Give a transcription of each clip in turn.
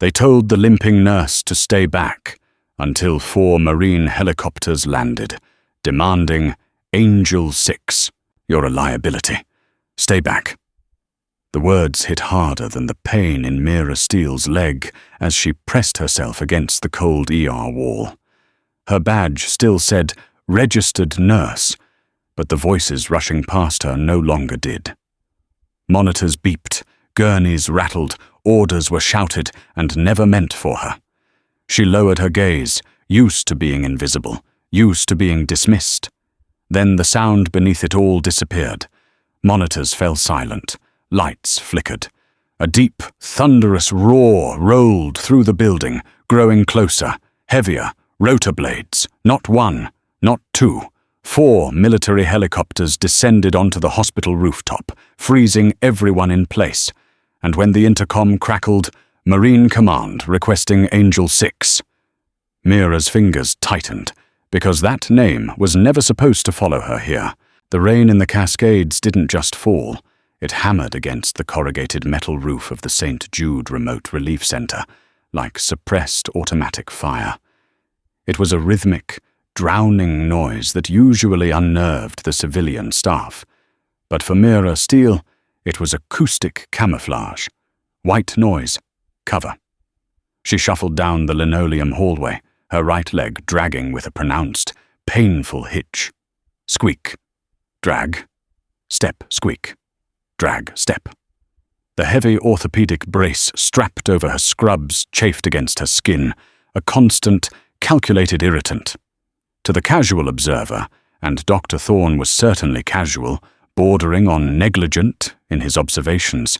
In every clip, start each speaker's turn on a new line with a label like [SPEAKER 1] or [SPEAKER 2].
[SPEAKER 1] They told the limping nurse to stay back until 4 Marine helicopters landed, demanding, "Angel 6, you're a liability. Stay back." The words hit harder than the pain in Mira Steele's leg as she pressed herself against the cold ER wall. Her badge still said, "Registered Nurse," but the voices rushing past her no longer did. Monitors beeped, gurneys rattled, orders were shouted and never meant for her. She lowered her gaze, used to being invisible, used to being dismissed. Then the sound beneath it all disappeared. Monitors fell silent, lights flickered. A deep, thunderous roar rolled through the building, growing closer, heavier, rotor blades, not 1, not 2. 4 military helicopters descended onto the hospital rooftop, freezing everyone in place. And when the intercom crackled, Marine Command requesting Angel 6. Mira's fingers tightened, because that name was never supposed to follow her here. The rain in the Cascades didn't just fall. It hammered against the corrugated metal roof of the St. Jude Remote Relief Center, like suppressed automatic fire. It was a rhythmic, drowning noise that usually unnerved the civilian staff. But for Mira Steele, it was acoustic camouflage. White noise, cover. She shuffled down the linoleum hallway, her right leg dragging with a pronounced, painful hitch. Squeak. Drag. Step, squeak. Drag, step. The heavy orthopedic brace strapped over her scrubs chafed against her skin, a constant, calculated irritant. To the casual observer, and Dr. Thorne was certainly casual, bordering on negligent in his observations,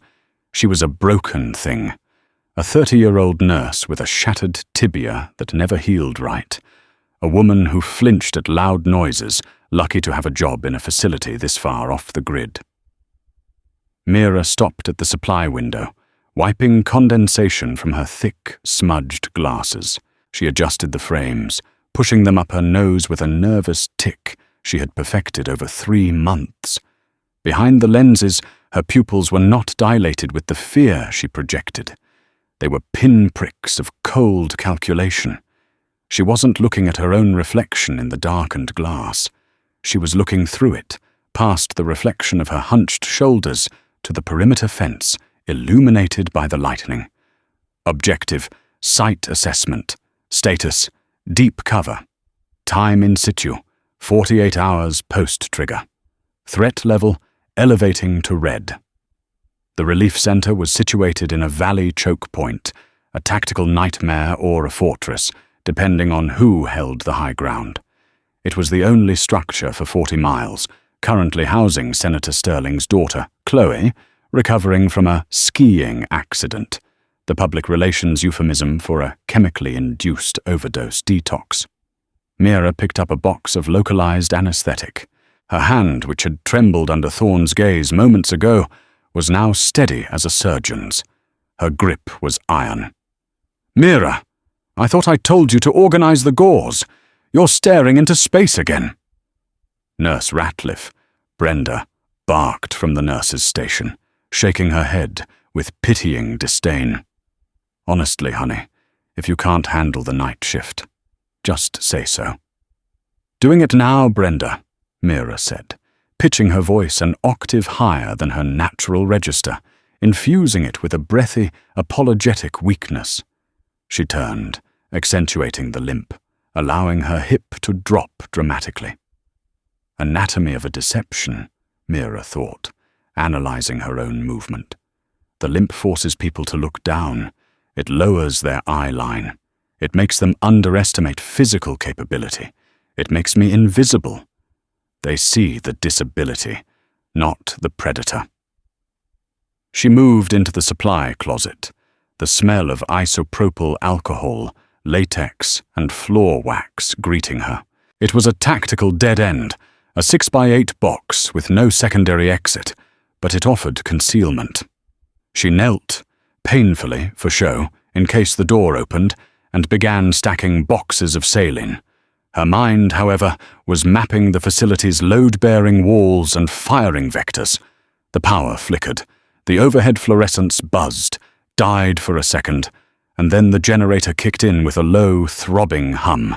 [SPEAKER 1] she was a broken thing. A 30-year-old nurse with a shattered tibia that never healed right. A woman who flinched at loud noises, lucky to have a job in a facility this far off the grid. Mira stopped at the supply window, wiping condensation from her thick, smudged glasses. She adjusted the frames, pushing them up her nose with a nervous tick she had perfected over 3 months. Behind the lenses, her pupils were not dilated with the fear she projected. They were pinpricks of cold calculation. She wasn't looking at her own reflection in the darkened glass. She was looking through it, past the reflection of her hunched shoulders, to the perimeter fence, illuminated by the lightning. Objective, site assessment. Status, deep cover. Time in situ, 48 hours post-trigger. Threat level, elevating to red. The relief center was situated in a valley choke point, a tactical nightmare or a fortress, depending on who held the high ground. It was the only structure for 40 miles, currently housing Senator Sterling's daughter, Chloe, recovering from a skiing accident, the public relations euphemism for a chemically induced overdose detox. Mira picked up a box of localized anesthetic. Her hand, which had trembled under Thorne's gaze moments ago, was now steady as a surgeon's. Her grip was iron. "Mira, I thought I told you to organize the gauze. You're staring into space again." Nurse Ratliff, Brenda, barked from the nurse's station, shaking her head with pitying disdain. "Honestly, honey, if you can't handle the night shift, just say so." "Doing it now, Brenda," Mira said, pitching her voice an octave higher than her natural register, infusing it with a breathy, apologetic weakness. She turned, accentuating the limp, allowing her hip to drop dramatically. Anatomy of a deception, Mira thought, analyzing her own movement. The limp forces people to look down. It lowers their eye line. It makes them underestimate physical capability. It makes me invisible. They see the disability, not the predator. She moved into the supply closet, the smell of isopropyl alcohol, latex, and floor wax greeting her. It was a tactical dead end, a 6x8 box with no secondary exit, but it offered concealment. She knelt, painfully for show, in case the door opened, and began stacking boxes of saline. Her mind, however, was mapping the facility's load-bearing walls and firing vectors. The power flickered. The overhead fluorescence buzzed, died for a second, and then the generator kicked in with a low, throbbing hum.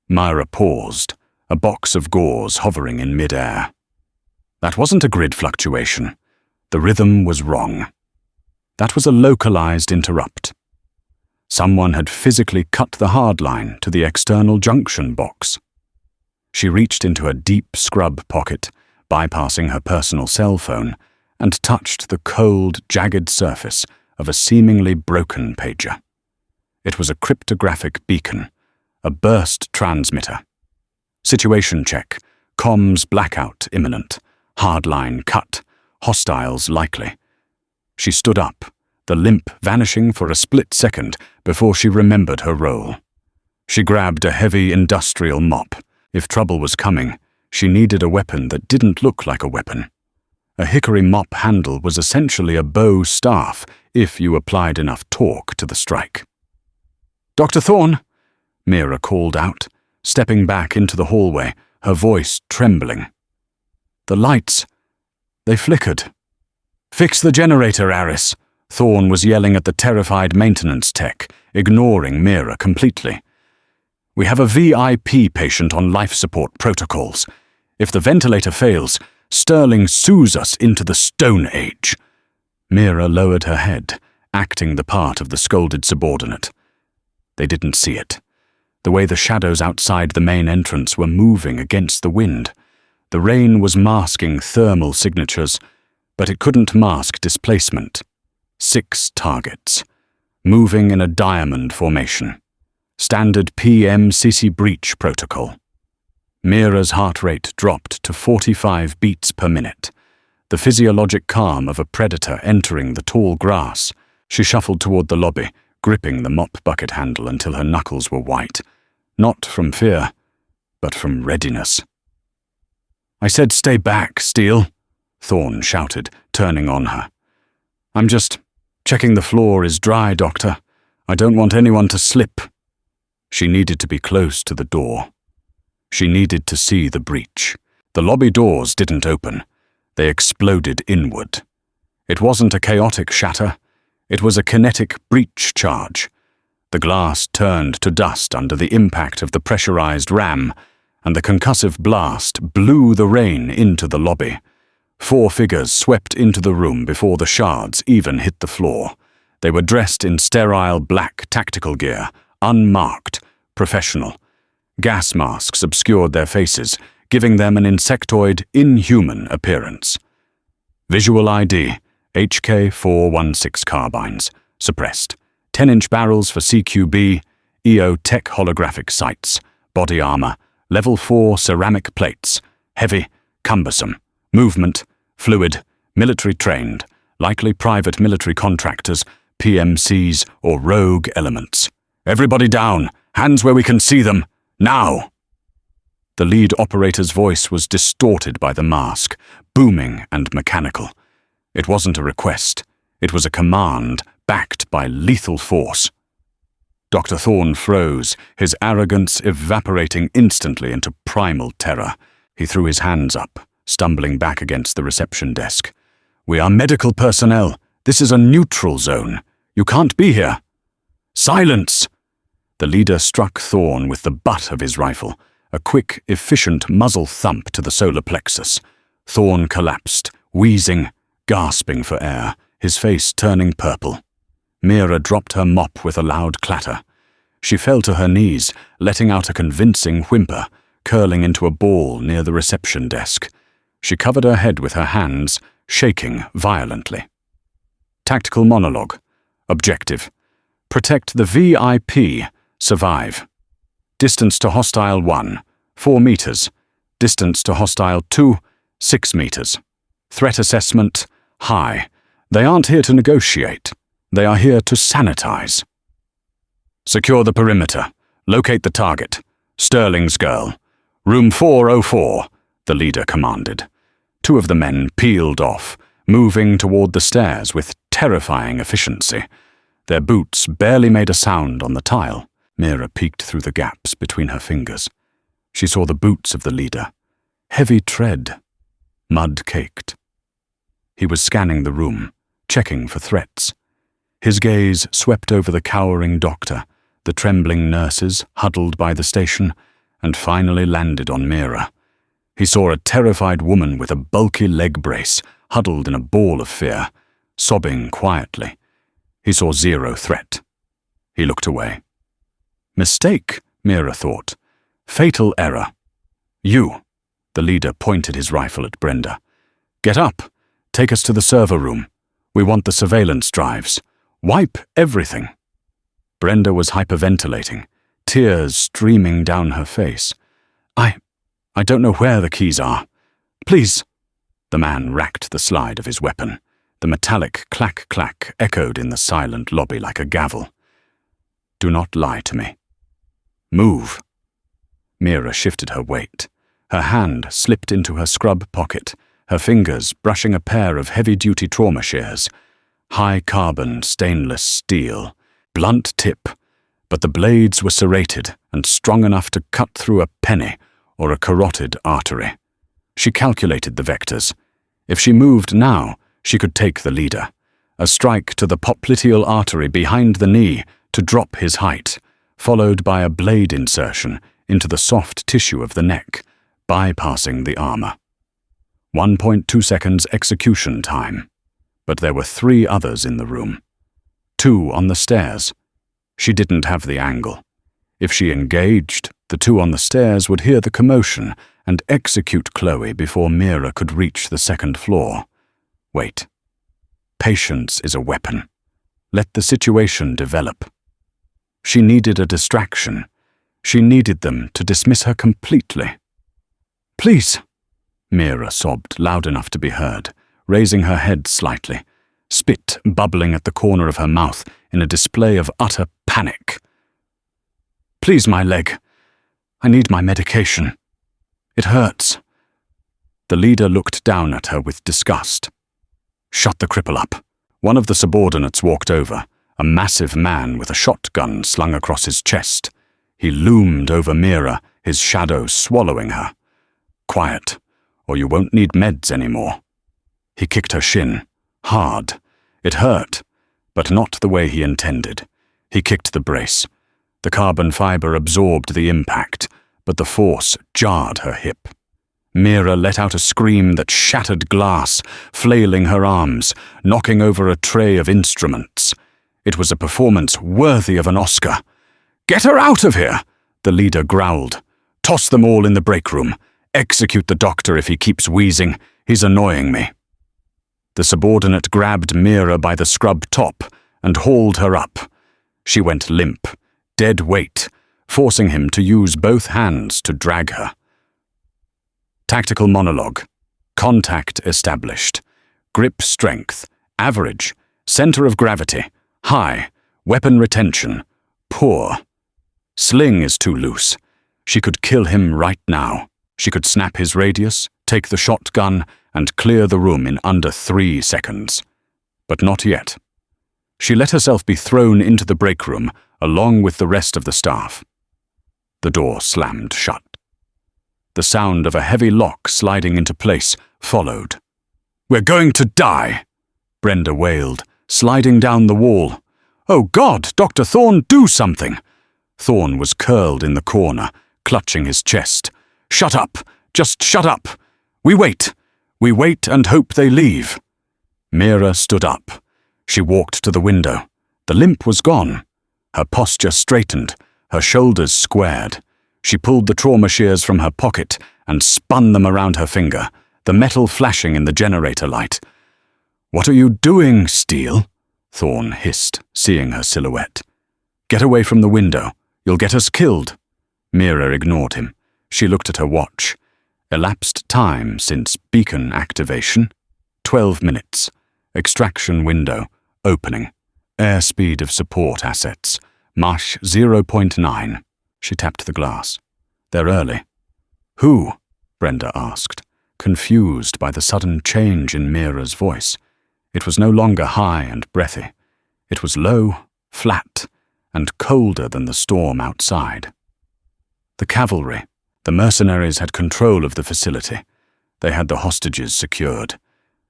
[SPEAKER 1] Myra paused, a box of gauze hovering in mid-air. That wasn't a grid fluctuation. The rhythm was wrong. That was a localized interrupt. Someone had physically cut the hard line to the external junction box. She reached into a deep scrub pocket, bypassing her personal cell phone, and touched the cold, jagged surface of a seemingly broken pager. It was a cryptographic beacon, a burst transmitter. Situation check, comms blackout imminent, hardline cut, hostiles likely. She stood up, the limp vanishing for a split second before she remembered her role. She grabbed a heavy industrial mop. If trouble was coming, she needed a weapon that didn't look like a weapon. A hickory mop handle was essentially a bow staff if you applied enough torque to the strike. "Dr. Thorne," Myra called out, stepping back into the hallway, her voice trembling. "The lights, they flickered." "Fix the generator, Aris," Thorne was yelling at the terrified maintenance tech, ignoring Myra completely. "We have a VIP patient on life support protocols. If the ventilator fails, Sterling sues us into the Stone Age." Myra lowered her head, acting the part of the scolded subordinate. They didn't see it. The way the shadows outside the main entrance were moving against the wind. The rain was masking thermal signatures, but it couldn't mask displacement. 6 targets, moving in a diamond formation. Standard PMCC breach protocol. Myra's heart rate dropped to 45 beats per minute, the physiologic calm of a predator entering the tall grass. She shuffled toward the lobby, gripping the mop bucket handle until her knuckles were white, not from fear, but from readiness. "I said stay back, Steele," Thorne shouted, turning on her. "I'm just checking the floor is dry, Doctor. I don't want anyone to slip." She needed to be close to the door. She needed to see the breach. The lobby doors didn't open. They exploded inward. It wasn't a chaotic shatter. It was a kinetic breach charge. The glass turned to dust under the impact of the pressurized ram, and the concussive blast blew the rain into the lobby. 4 figures swept into the room before the shards even hit the floor. They were dressed in sterile black tactical gear, unmarked, professional. Gas masks obscured their faces, giving them an insectoid, inhuman appearance. Visual ID, HK-416 carbines, suppressed. 10-inch barrels for CQB, EO Tech holographic sights, body armor, level 4 ceramic plates, heavy, cumbersome, movement, fluid, military trained, likely private military contractors, PMCs, or rogue elements. "Everybody down, hands where we can see them, now!" The lead operator's voice was distorted by the mask, booming and mechanical. It wasn't a request. It was a command, backed by lethal force. Dr. Thorne froze, his arrogance evaporating instantly into primal terror. He threw his hands up, stumbling back against the reception desk. "We are medical personnel. This is a neutral zone. You can't be here." "Silence!" The leader struck Thorne with the butt of his rifle, a quick, efficient muzzle thump to the solar plexus. Thorne collapsed, wheezing, gasping for air, his face turning purple. Myra dropped her mop with a loud clatter. She fell to her knees, letting out a convincing whimper, curling into a ball near the reception desk. She covered her head with her hands, shaking violently. Tactical monologue. Objective: protect the VIP. Survive. Distance to hostile 1, 4 meters. Distance to hostile 2, 6 meters. Threat assessment: high. They aren't here to negotiate. They are here to sanitize. Secure the perimeter. Locate the target. Sterling's girl. Room 404, the leader commanded. 2 of the men peeled off, moving toward the stairs with terrifying efficiency. Their boots barely made a sound on the tile. Myra peeked through the gaps between her fingers. She saw the boots of the leader. Heavy tread. Mud-caked. He was scanning the room, checking for threats. His gaze swept over the cowering doctor, the trembling nurses huddled by the station, and finally landed on Mira. He saw a terrified woman with a bulky leg brace huddled in a ball of fear, sobbing quietly. He saw zero threat. He looked away. Mistake, Mira thought. Fatal error. You. The leader pointed his rifle at Brenda. Get up. Take us to the server room. We want the surveillance drives. Wipe everything. Brenda was hyperventilating, tears streaming down her face. I don't know where the keys are. Please. The man racked the slide of his weapon. The metallic clack-clack echoed in the silent lobby like a gavel. Do not lie to me. Move. Mira shifted her weight. Her hand slipped into her scrub pocket, her fingers brushing a pair of heavy-duty trauma shears. High-carbon stainless steel, blunt tip, but the blades were serrated and strong enough to cut through a penny or a carotid artery. She calculated the vectors. If she moved now, she could take the leader. A strike to the popliteal artery behind the knee to drop his height, followed by a blade insertion into the soft tissue of the neck, bypassing the armor. 1.2 seconds execution time. But there were 3 others in the room. 2 on the stairs. She didn't have the angle. If she engaged, the 2 on the stairs would hear the commotion and execute Chloe before Mira could reach the 2nd floor. Wait. Patience is a weapon. Let the situation develop. She needed a distraction. She needed them to dismiss her completely. Please, Mira sobbed loud enough to be heard, raising her head slightly, spit bubbling at the corner of her mouth in a display of utter panic. Please, my leg. I need my medication. It hurts. The leader looked down at her with disgust. Shut the cripple up. One of the subordinates walked over, a massive man with a shotgun slung across his chest. He loomed over Mira, his shadow swallowing her. Quiet, or you won't need meds anymore. He kicked her shin, hard. It hurt, but not the way he intended. He kicked the brace. The carbon fiber absorbed the impact, but the force jarred her hip. Mira let out a scream that shattered glass, flailing her arms, knocking over a tray of instruments. It was a performance worthy of an Oscar. Get her out of here, the leader growled. Toss them all in the break room. Execute the doctor if he keeps wheezing. He's annoying me. The subordinate grabbed Mira by the scrub top and hauled her up. She went limp, dead weight, forcing him to use both hands to drag her. Tactical monologue. Contact established. Grip strength. Average. Center of gravity. High. Weapon retention. Poor. Sling is too loose. She could kill him right now. She could snap his radius, take the shotgun, and clear the room in under 3 seconds. But not yet. She let herself be thrown into the break room, along with the rest of the staff. The door slammed shut. The sound of a heavy lock sliding into place followed. We're going to die, Brenda wailed, sliding down the wall. Oh God, Dr. Thorne, do something! Thorne was curled in the corner, clutching his chest. Shut up! Just shut up! We wait! We wait and hope they leave. Mira stood up. She walked to the window. The limp was gone. Her posture straightened, her shoulders squared. She pulled the trauma shears from her pocket and spun them around her finger, the metal flashing in the generator light. What are you doing, Steele? Thorne hissed, seeing her silhouette. Get away from the window. You'll get us killed. Mira ignored him. She looked at her watch. Elapsed time since beacon activation. 12 minutes. Extraction window. Opening. Airspeed of support assets. Mach 0.9. She tapped the glass. They're early. Who? Brenda asked, confused by the sudden change in Mira's voice. It was no longer high and breathy. It was low, flat, and colder than the storm outside. The cavalry. The mercenaries had control of the facility. They had the hostages secured.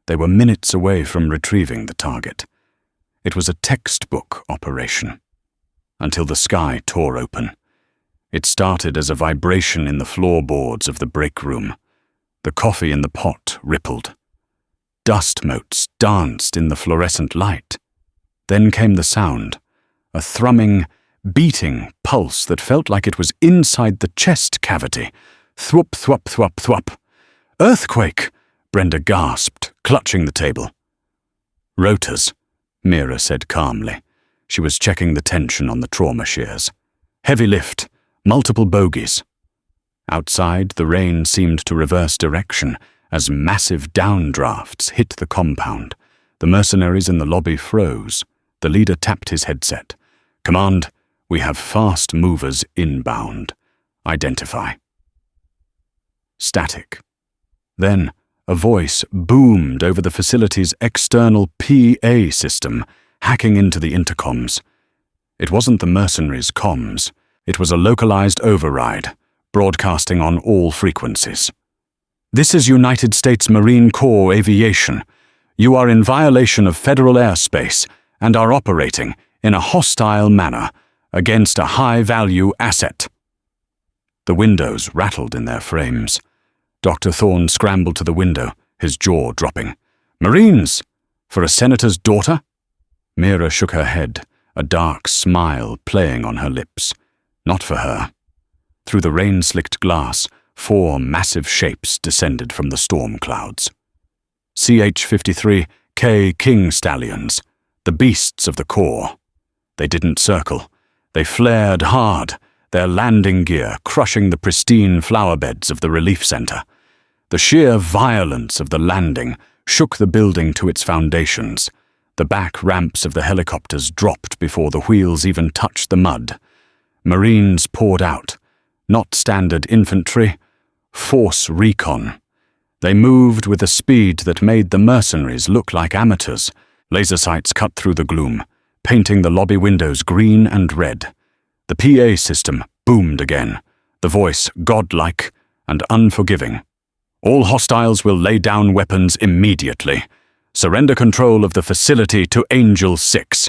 [SPEAKER 1] They were minutes away from retrieving the target. It was a textbook operation. Until the sky tore open. It started as a vibration in the floorboards of the break room. The coffee in the pot rippled. Dust motes danced in the fluorescent light. Then came the sound, a thrumming, beating pulse that felt like it was inside the chest cavity. Thwop, thwop, thwop, thwop. "Earthquake!" Brenda gasped, clutching the table. "Rotors," Mira said calmly. She was checking the tension on the trauma shears. "Heavy lift, multiple bogies." Outside, the rain seemed to reverse direction as massive downdrafts hit the compound. The mercenaries in the lobby froze. The leader tapped his headset. "Command, we have fast movers inbound. Identify." Static. Then, a voice boomed over the facility's external PA system, hacking into the intercoms. It wasn't the mercenaries' comms. It was a localized override, broadcasting on all frequencies. "This is United States Marine Corps Aviation. You are in violation of federal airspace and are operating in a hostile manner against a high-value asset." The windows rattled in their frames. Dr. Thorne scrambled to the window, his jaw dropping. "Marines! For a senator's daughter?" Mira shook her head, a dark smile playing on her lips. Not for her. Through the rain-slicked glass, 4 massive shapes descended from the storm clouds. CH-53K King Stallions, the beasts of the Corps. They didn't circle. They flared hard, their landing gear crushing the pristine flowerbeds of the relief center. The sheer violence of the landing shook the building to its foundations. The back ramps of the helicopters dropped before the wheels even touched the mud. Marines poured out. Not standard infantry, force recon. They moved with a speed that made the mercenaries look like amateurs. Laser sights cut through the gloom, painting the lobby windows green and red. The PA system boomed again, the voice godlike and unforgiving. "All hostiles will lay down weapons immediately. Surrender control of the facility to Angel 6.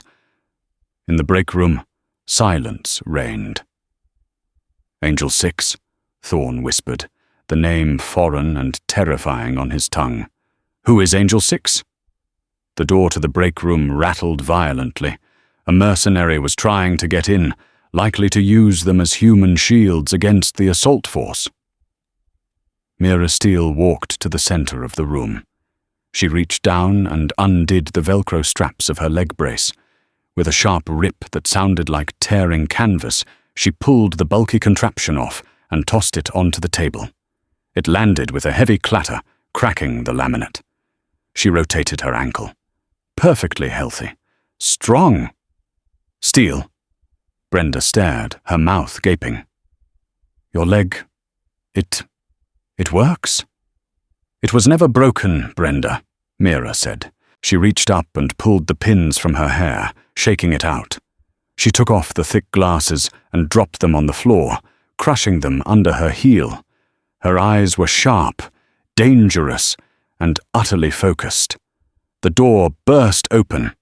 [SPEAKER 1] In the break room, silence reigned. "Angel 6, Thorne whispered, the name foreign and terrifying on his tongue. "Who is Angel 6? The door to the break room rattled violently. A mercenary was trying to get in, likely to use them as human shields against the assault force. Mira Steele walked to the center of the room. She reached down and undid the Velcro straps of her leg brace. With a sharp rip that sounded like tearing canvas, she pulled the bulky contraption off and tossed it onto the table. It landed with a heavy clatter, cracking the laminate. She rotated her ankle. Perfectly healthy. Strong. "Steele." Brenda stared, her mouth gaping. "Your leg... It works?" "It was never broken, Brenda," Mira said. She reached up and pulled the pins from her hair, shaking it out. She took off the thick glasses and dropped them on the floor, crushing them under her heel. Her eyes were sharp, dangerous, and utterly focused. The door burst open.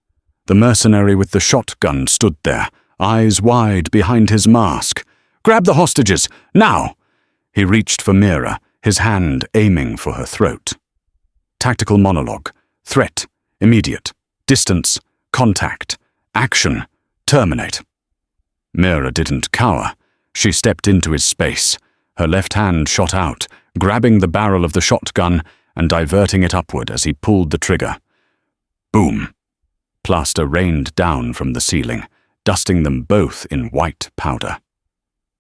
[SPEAKER 1] The mercenary with the shotgun stood there, eyes wide behind his mask. "Grab the hostages, now!" He reached for Mira, his hand aiming for her throat. Tactical monologue. Threat. Immediate. Distance. Contact. Action. Terminate. Mira didn't cower. She stepped into his space. Her left hand shot out, grabbing the barrel of the shotgun and diverting it upward as he pulled the trigger. Boom. Plaster rained down from the ceiling, dusting them both in white powder.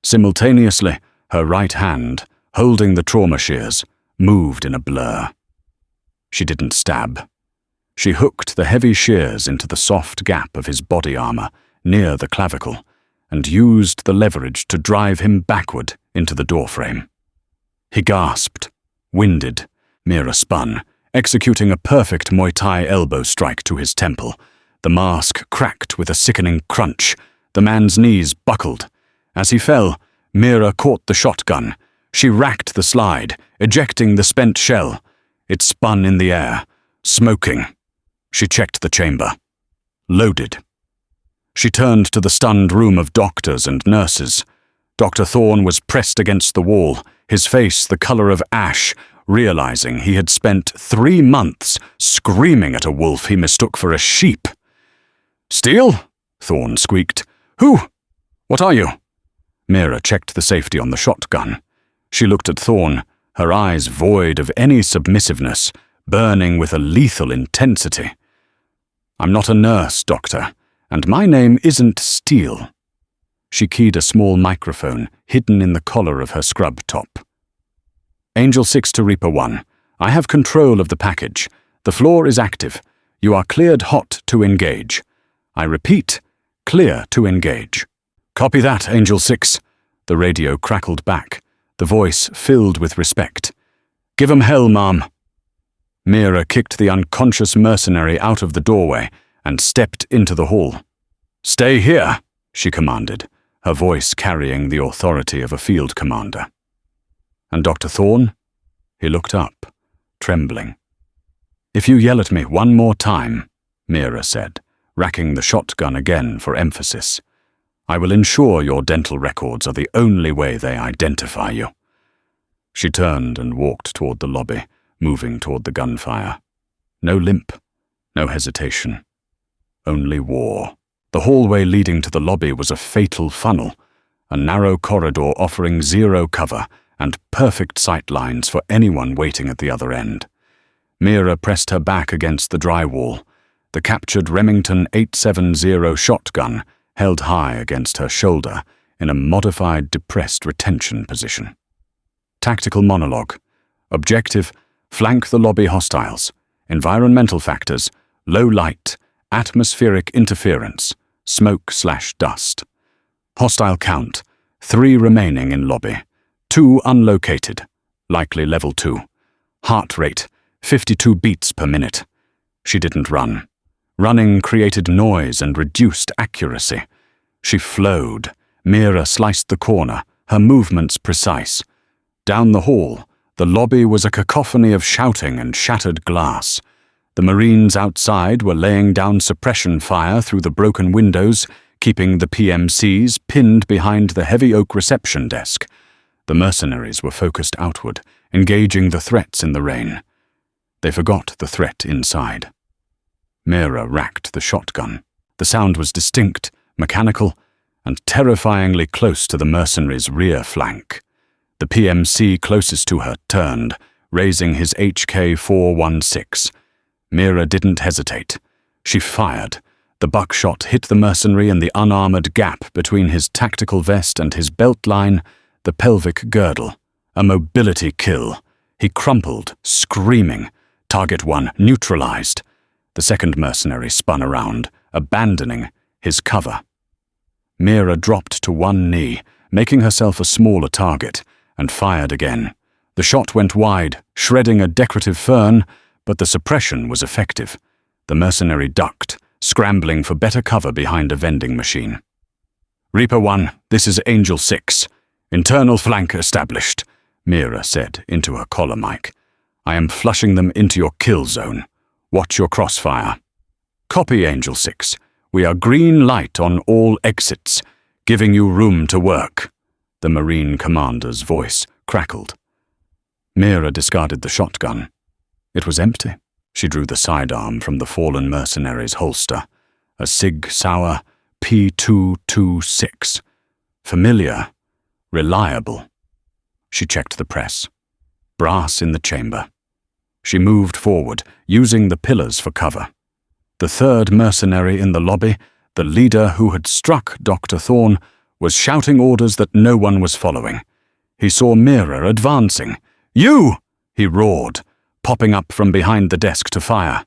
[SPEAKER 1] Simultaneously, her right hand, holding the trauma shears, moved in a blur. She didn't stab. She hooked the heavy shears into the soft gap of his body armor, near the clavicle, and used the leverage to drive him backward into the doorframe. He gasped. Winded, Mira spun, executing a perfect Muay Thai elbow strike to his temple. The mask cracked with a sickening crunch. The man's knees buckled. As he fell, Mira caught the shotgun. She racked the slide, ejecting the spent shell. It spun in the air, smoking. She checked the chamber. loaded. She turned to the stunned room of doctors and nurses. Dr. Thorne was pressed against the wall, his face the color of ash, realizing he had spent 3 months screaming at a wolf he mistook for a sheep. "Steele?" Thorne squeaked. "Who? What are you?" Mira checked the safety on the shotgun. She looked at Thorne, her eyes void of any submissiveness, burning with a lethal intensity. "I'm not a nurse, Doctor, and my name isn't Steele." She keyed a small microphone hidden in the collar of her scrub top. "Angel 6 to Reaper 1. I have control of the package. The floor is active. You are cleared hot to engage. I repeat, clear to engage." "Copy that, Angel 6. The radio crackled back, the voice filled with respect. "Give 'em hell, ma'am." Mira kicked the unconscious mercenary out of the doorway and stepped into the hall. "Stay here," she commanded, her voice carrying the authority of a field commander. "And Dr. Thorne?" He looked up, trembling. "If you yell at me one more time," Mira said, racking the shotgun again for emphasis, "I will ensure your dental records are the only way they identify you." She turned and walked toward the lobby, moving toward the gunfire. No limp, no hesitation. Only war. The hallway leading to the lobby was a fatal funnel, a narrow corridor offering zero cover and perfect sight lines for anyone waiting at the other end. Mira pressed her back against the drywall, the captured Remington 870 shotgun held high against her shoulder in a modified depressed retention position. Tactical monologue. Objective, flank the lobby hostiles. Environmental factors, low light, atmospheric interference, smoke/dust. Hostile count, 3 remaining in lobby, 2 unlocated, likely level 2. Heart rate, 52 beats per minute. She didn't run. Running created noise and reduced accuracy. She flowed. Mira sliced the corner, her movements precise. Down the hall, the lobby was a cacophony of shouting and shattered glass. The Marines outside were laying down suppression fire through the broken windows, keeping the PMCs pinned behind the heavy oak reception desk. The mercenaries were focused outward, engaging the threats in the rain. They forgot the threat inside. Mira racked the shotgun. The sound was distinct, mechanical, and terrifyingly close to the mercenary's rear flank. The PMC closest to her turned, raising his HK-416. Mira didn't hesitate. She fired. The buckshot hit the mercenary in the unarmored gap between his tactical vest and his belt line, the pelvic girdle. A mobility kill. He crumpled, screaming. Target 1 neutralized. The second mercenary spun around, abandoning his cover. Mira dropped to one knee, making herself a smaller target, and fired again. The shot went wide, shredding a decorative fern, but the suppression was effective. The mercenary ducked, scrambling for better cover behind a vending machine. "Reaper 1, this is Angel 6. Internal flank established," Mira said into her collar mic. "I am flushing them into your kill zone. Watch your crossfire." "Copy, Angel 6. We are green light on all exits, giving you room to work." The Marine commander's voice crackled. Mira discarded the shotgun. It was empty. She drew the sidearm from the fallen mercenary's holster. A Sig Sauer P226. Familiar. Reliable. She checked the press. Brass in the chamber. She moved forward, using the pillars for cover. The third mercenary in the lobby, the leader who had struck Dr. Thorne, was shouting orders that no one was following. He saw Mira advancing. "You!" he roared, popping up from behind the desk to fire.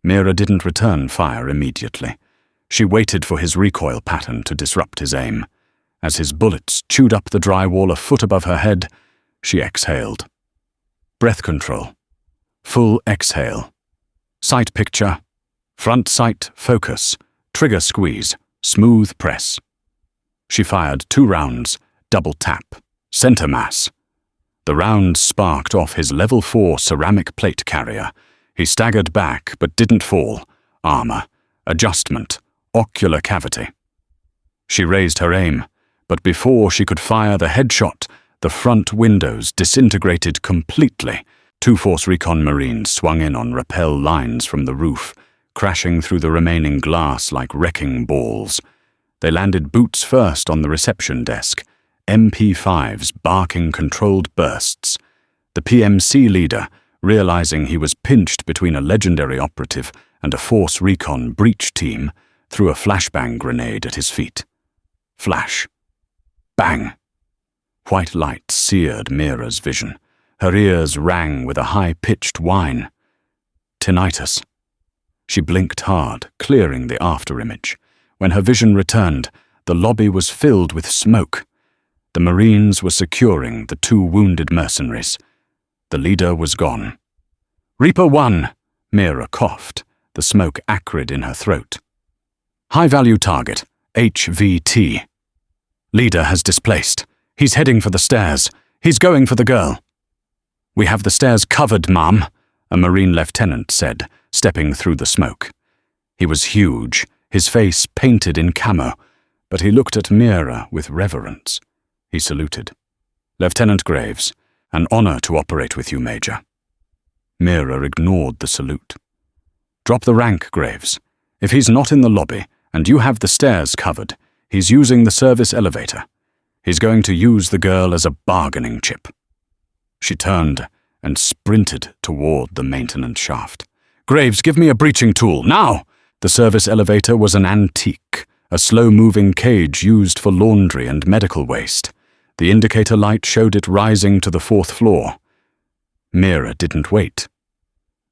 [SPEAKER 1] Mira didn't return fire immediately. She waited for his recoil pattern to disrupt his aim. As his bullets chewed up the drywall a foot above her head, she exhaled. Breath control. Full exhale. Sight picture. Front sight focus. Trigger squeeze. Smooth press. She fired 2 rounds. Double tap. Center mass. The round sparked off his level 4 ceramic plate carrier. He staggered back but didn't fall. Armor. adjustment, ocular cavity. She raised her aim, but before she could fire the headshot, the front windows disintegrated completely. 2 Force Recon Marines swung in on rappel lines from the roof, crashing through the remaining glass like wrecking balls. They landed boots first on the reception desk, MP5s barking controlled bursts. The PMC leader, realizing he was pinched between a legendary operative and a Force Recon breach team, threw a flashbang grenade at his feet. Flash. Bang. White light seared Mira's vision. Her ears rang with a high-pitched whine. Tinnitus. She blinked hard, clearing the afterimage. When her vision returned, the lobby was filled with smoke. The Marines were securing the 2 wounded mercenaries. The leader was gone. "Reaper 1, Mira coughed, the smoke acrid in her throat. "High-value target, HVT. Leader has displaced. He's heading for the stairs. He's going for the girl." "We have the stairs covered, ma'am," a Marine lieutenant said, stepping through the smoke. He was huge, his face painted in camo, but he looked at Mira with reverence. He saluted. "Lieutenant Graves, an honor to operate with you, Major." Mira ignored the salute. "Drop the rank, Graves. If he's not in the lobby, and you have the stairs covered, he's using the service elevator. He's going to use the girl as a bargaining chip." She turned and sprinted toward the maintenance shaft. "Graves, give me a breaching tool, now!" The service elevator was an antique, a slow-moving cage used for laundry and medical waste. The indicator light showed it rising to the 4th floor. Mira didn't wait.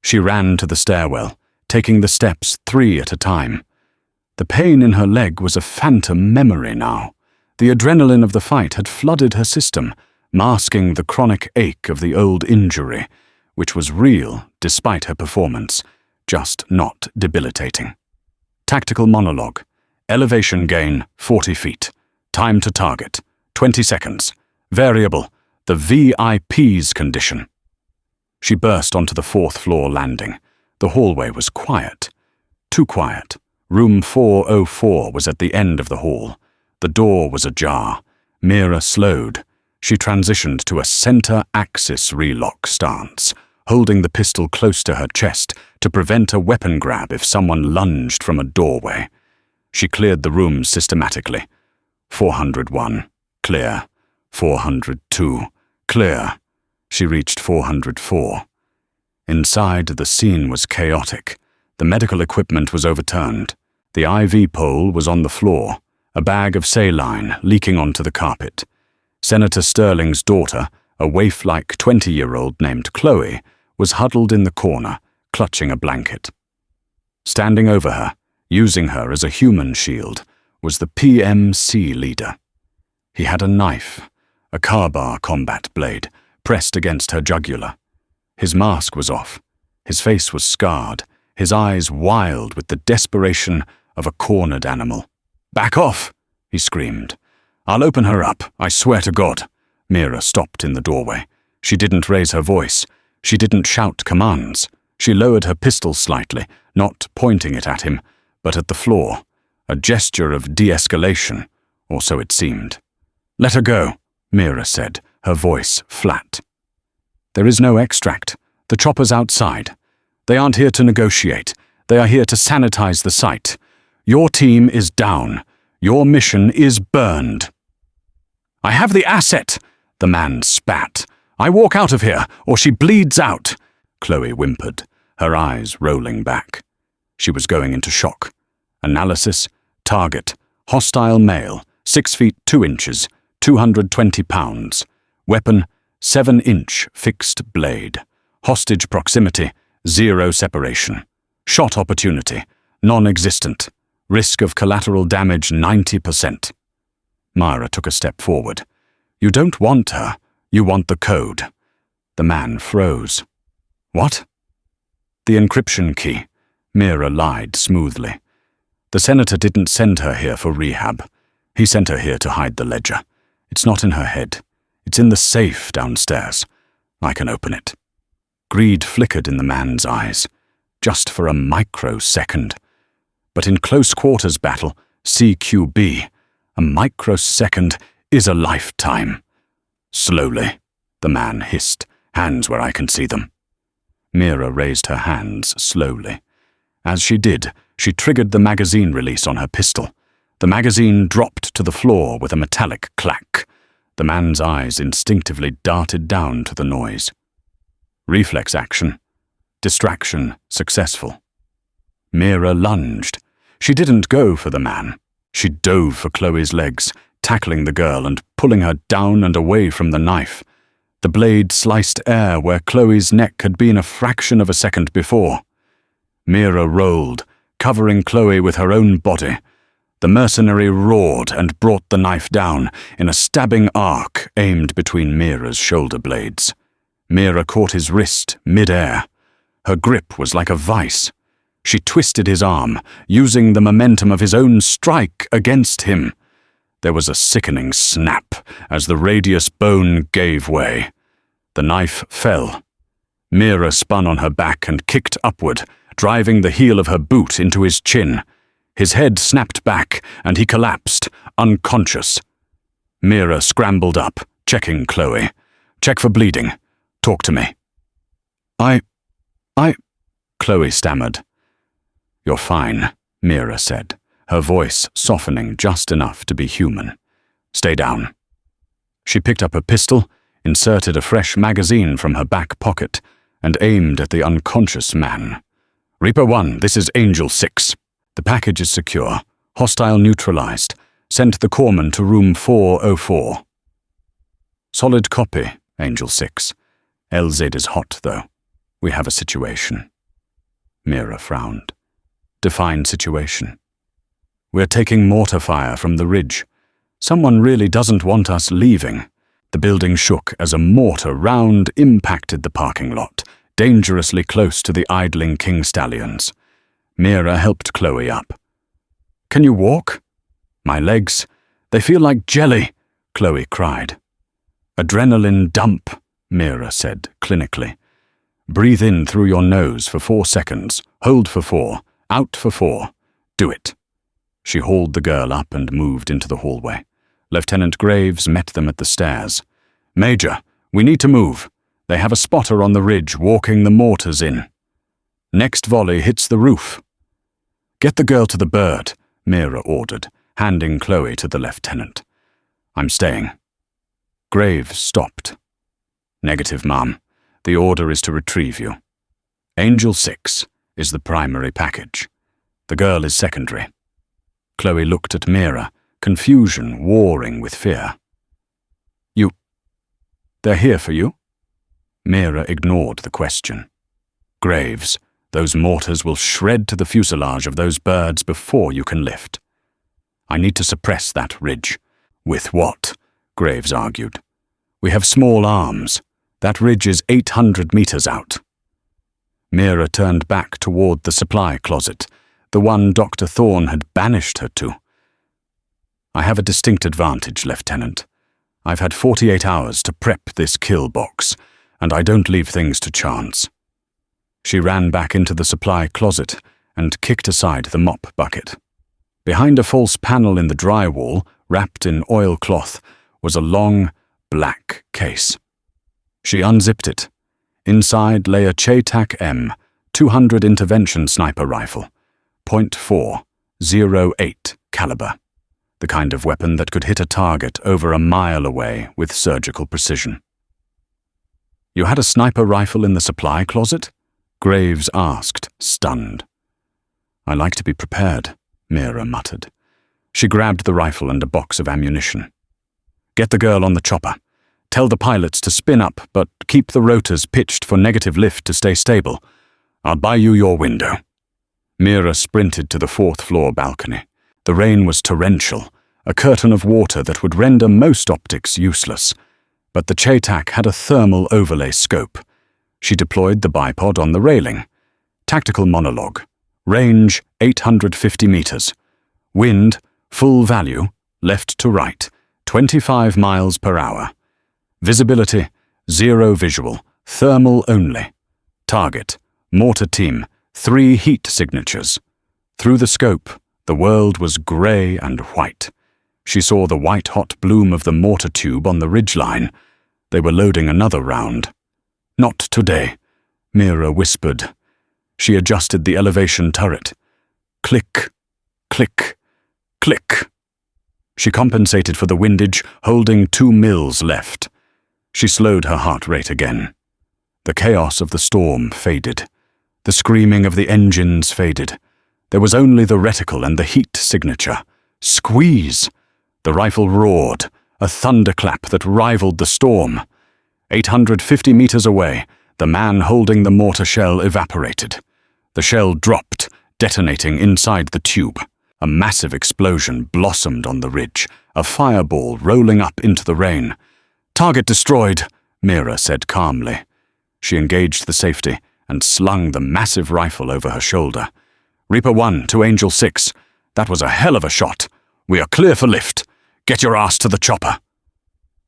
[SPEAKER 1] She ran to the stairwell, taking the steps 3 at a time. The pain in her leg was a phantom memory now. The adrenaline of the fight had flooded her system, masking the chronic ache of the old injury, which was real despite her performance, just not debilitating. Tactical monologue. Elevation gain, 40 feet. Time to target, 20 seconds. Variable, the VIP's condition. She burst onto the 4th floor landing. The hallway was quiet. Too quiet. Room 404 was at the end of the hall. The door was ajar. Mira slowed. She transitioned to a center-axis relock stance, holding the pistol close to her chest to prevent a weapon grab if someone lunged from a doorway. She cleared the room systematically. 401, clear. 402, clear. She reached 404. Inside, the scene was chaotic. The medical equipment was overturned. The IV pole was on the floor, a bag of saline leaking onto the carpet. Senator Sterling's daughter, a waif-like 20-year-old named Chloe, was huddled in the corner, clutching a blanket. Standing over her, using her as a human shield, was the PMC leader. He had a knife, a Karbar combat blade, pressed against her jugular. His mask was off. His face was scarred, his eyes wild with the desperation of a cornered animal. "Back off!" he screamed. "I'll open her up, I swear to God." Mira stopped in the doorway. She didn't raise her voice. She didn't shout commands. She lowered her pistol slightly, not pointing it at him, but at the floor, a gesture of de-escalation, or so it seemed. "Let her go," Mira said, her voice flat. "There is no extract. The chopper's outside. They aren't here to negotiate. They are here to sanitize the site. Your team is down. Your mission is burned." "I have the asset," the man spat. "I walk out of here, or she bleeds out," Chloe whimpered, her eyes rolling back. She was going into shock. Analysis, target, hostile male, 6 feet 2 inches, 220 pounds. Weapon, 7-inch fixed blade. Hostage proximity, 0 separation. Shot opportunity, non-existent. Risk of collateral damage, 90%. Mira took a step forward. "You don't want her. You want the code." The man froze. "What?" "The encryption key," Mira lied smoothly. "The senator didn't send her here for rehab. He sent her here to hide the ledger. It's not in her head. It's in the safe downstairs. I can open it." Greed flickered in the man's eyes, just for a microsecond. But in close quarters battle, CQB, a microsecond is a lifetime. Slowly, the man hissed, hands where I can see them. Mira raised her hands slowly. As she did, she triggered the magazine release on her pistol. The magazine dropped to the floor with a metallic clack. The man's eyes instinctively darted down to the noise. Reflex action. Distraction successful. Mira lunged. She didn't go for the man. She dove for Chloe's legs, tackling the girl and pulling her down and away from the knife. The blade sliced air where Chloe's neck had been a fraction of a second before. Mira rolled, covering Chloe with her own body. The mercenary roared and brought the knife down in a stabbing arc aimed between Mira's shoulder blades. Mira caught his wrist mid-air. Her grip was like a vice. She twisted his arm, using the momentum of his own strike against him. There was a sickening snap as the radius bone gave way. The knife fell. Mira spun on her back and kicked upward, driving the heel of her boot into his chin. His head snapped back, and he collapsed, unconscious. Mira scrambled up, checking Chloe. "Check for bleeding. Talk to me." I... Chloe stammered. "You're fine," Mira said, her voice softening just enough to be human. "Stay down." She picked up a pistol, inserted a fresh magazine from her back pocket, and aimed at the unconscious man. "Reaper 1, this is Angel 6. The package is secure. Hostile neutralized. Sent the corpsman to room 404. "Solid copy, Angel 6. LZ is hot, though. We have a situation." Mira frowned. "Define situation." "We're taking mortar fire from the ridge. Someone really doesn't want us leaving." The building shook as a mortar round impacted the parking lot, dangerously close to the idling king stallions. Mira helped Chloe up. "Can you walk?" "My legs, they feel like jelly," Chloe cried. "Adrenaline dump," Mira said clinically. "Breathe in through your nose for 4 seconds, hold for 4, out for 4. Do it." She hauled the girl up and moved into the hallway. Lieutenant Graves met them at the stairs. "Major, we need to move. They have a spotter on the ridge walking the mortars in. Next volley hits the roof." "Get the girl to the bird," Mira ordered, handing Chloe to the lieutenant. "I'm staying." Graves stopped. "Negative, Mom. The order is to retrieve you. Angel 6 is the primary package. The girl is secondary." Chloe looked at Mira, confusion warring with fear. "They're here for you?" Mira ignored the question. "Graves, those mortars will shred to the fuselage of those birds before you can lift. I need to suppress that ridge." "With what?" Graves argued. "We have small arms. That ridge is 800 meters out." Mira turned back toward the supply closet, the one Dr. Thorne had banished her to. "I have a distinct advantage, Lieutenant. I've had 48 hours to prep this kill box, and I don't leave things to chance." She ran back into the supply closet and kicked aside the mop bucket. Behind a false panel in the drywall, wrapped in oilcloth, was a long, black case. She unzipped it. Inside lay a Chetak M 200 intervention sniper rifle, .408 caliber, the kind of weapon that could hit a target over a mile away with surgical precision. "You had a sniper rifle in the supply closet?" Graves asked, stunned. "I like to be prepared," Mira muttered. She grabbed the rifle and a box of ammunition. "Get the girl on the chopper. Tell the pilots to spin up, but keep the rotors pitched for negative lift to stay stable. I'll buy you your window." Mira sprinted to the 4th floor balcony. The rain was torrential, a curtain of water that would render most optics useless. But the Chetak had a thermal overlay scope. She deployed the bipod on the railing. Tactical monologue. Range 850 meters. Wind, full value, left to right, 25 miles per hour. Visibility, 0 visual, thermal only. Target, mortar team, 3 heat signatures. Through the scope, the world was grey and white. She saw the white-hot bloom of the mortar tube on the ridgeline. They were loading another round. "Not today," Mira whispered. She adjusted the elevation turret. Click, click, click. She compensated for the windage, holding 2 mils left. She slowed her heart rate again. The chaos of the storm faded. The screaming of the engines faded. There was only the reticle and the heat signature. Squeeze! The rifle roared, a thunderclap that rivaled the storm. 850 meters away, the man holding the mortar shell evaporated. The shell dropped, detonating inside the tube. A massive explosion blossomed on the ridge, a fireball rolling up into the rain. "Target destroyed," Mira said calmly. She engaged the safety and slung the massive rifle over her shoulder. "Reaper 1 to Angel 6. That was a hell of a shot. We are clear for lift. Get your ass to the chopper."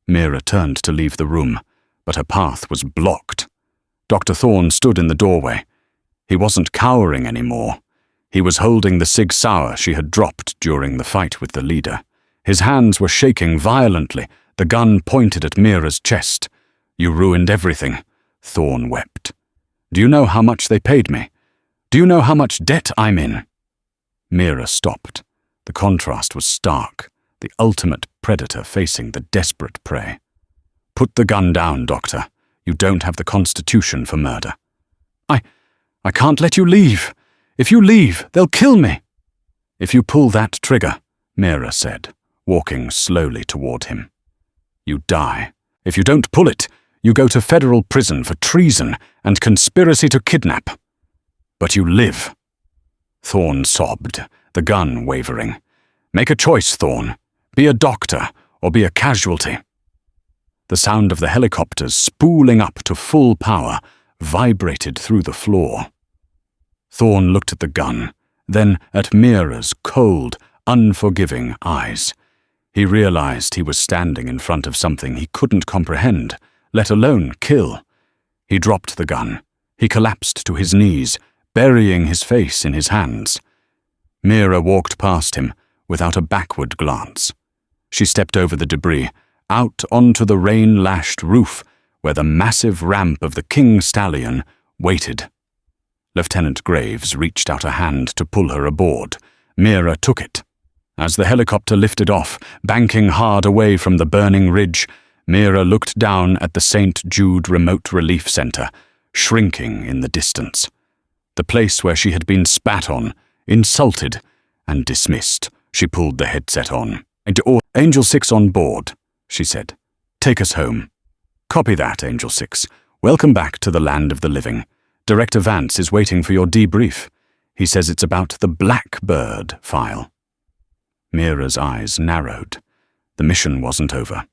[SPEAKER 1] Mira turned to leave the room, but her path was blocked. Dr. Thorne stood in the doorway. He wasn't cowering anymore. He was holding the Sig Sauer she had dropped during the fight with the leader. His hands were shaking violently, the gun pointed at Mira's chest. "You ruined everything," Thorne wept. "Do you know how much they paid me? Do you know how much debt I'm in?" Mira stopped. The contrast was stark, the ultimate predator facing the desperate prey. "Put the gun down, Doctor. You don't have the constitution for murder." I can't let you leave. If you leave, they'll kill me." "If you pull that trigger," Mira said, walking slowly toward him, "you die. If you don't pull it, you go to federal prison for treason and conspiracy to kidnap. But you live." Thorne sobbed, the gun wavering. "Make a choice, Thorne. Be a doctor or be a casualty." The sound of the helicopters spooling up to full power vibrated through the floor. Thorne looked at the gun, then at Mira's cold, unforgiving eyes. He realized he was standing in front of something he couldn't comprehend, let alone kill. He dropped the gun. He collapsed to his knees, burying his face in his hands. Mira walked past him without a backward glance. She stepped over the debris, out onto the rain-lashed roof, where the massive ramp of the King Stallion waited. Lieutenant Graves reached out a hand to pull her aboard. Mira took it. As the helicopter lifted off, banking hard away from the burning ridge, Mira looked down at the St. Jude Remote Relief Center, shrinking in the distance. The place where she had been spat on, insulted, and dismissed. She pulled the headset on. "Angel 6 on board," she said. "Take us home." "Copy that, Angel 6. Welcome back to the land of the living. Director Vance is waiting for your debrief. He says it's about the Blackbird file." Mira's eyes narrowed. The mission wasn't over.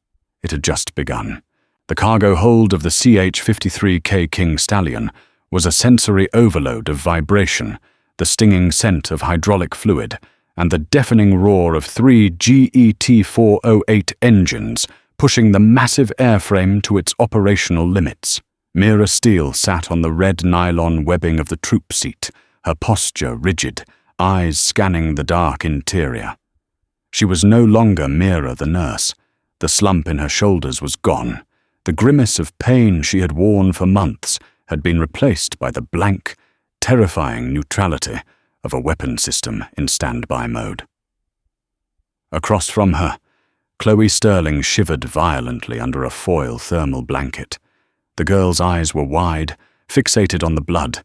[SPEAKER 1] It had just begun. The cargo hold of the CH-53K King Stallion was a sensory overload of vibration, the stinging scent of hydraulic fluid, and the deafening roar of 3 GET-408 engines pushing the massive airframe to its operational limits. Mira Steele sat on the red nylon webbing of the troop seat, her posture rigid, eyes scanning the dark interior. She was no longer Mira the nurse. The slump in her shoulders was gone. The grimace of pain she had worn for months had been replaced by the blank, terrifying neutrality of a weapon system in standby mode. Across from her, Chloe Sterling shivered violently under a foil thermal blanket. The girl's eyes were wide, fixated on the blood,